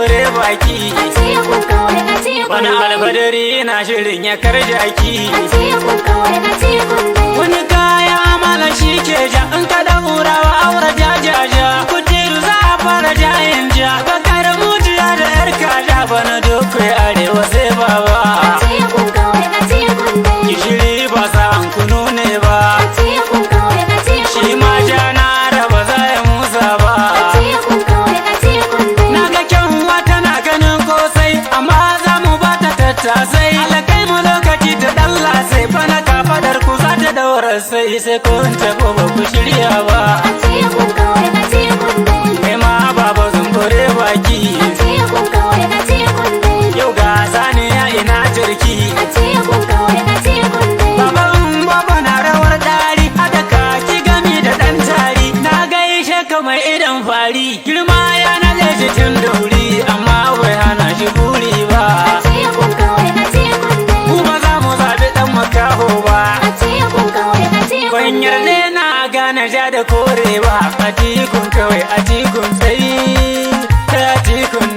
zumbure baki. Wani alfadari na shirin ya karjaki. Wani kaya mala shi ke ja in ka ɗaurawa aure jajaja. Kujeru za a fara jayin ja. Bakar mujiya da yar kaja bana dokwai arewa sai baba. Gishiri ba sa an kunu ne ba. Shi ma ja na raba za ya musa ba. Na ga kyanwa tana ganin kosai amma za mu ba ta tattasai. Alakai mu lokaci ta ɗalla sai bana kafadar ku za ta daura sai kun taɓa ba ku shirya ba. Kai ma baba zumbure baki. Yau ga saniya ina jirki. Baba na rawar ɗari haɗa kaki gami da ɗan tari. Na gaishe ka mai idan fari girma ya naɗe jikin dauri amma bai hana shi buri ba. Kuma za mu zaɓi ɗan makaho ba. Ban yarda na gane ja da kore ba. A tikun kawai a tikun tsayi ta tikun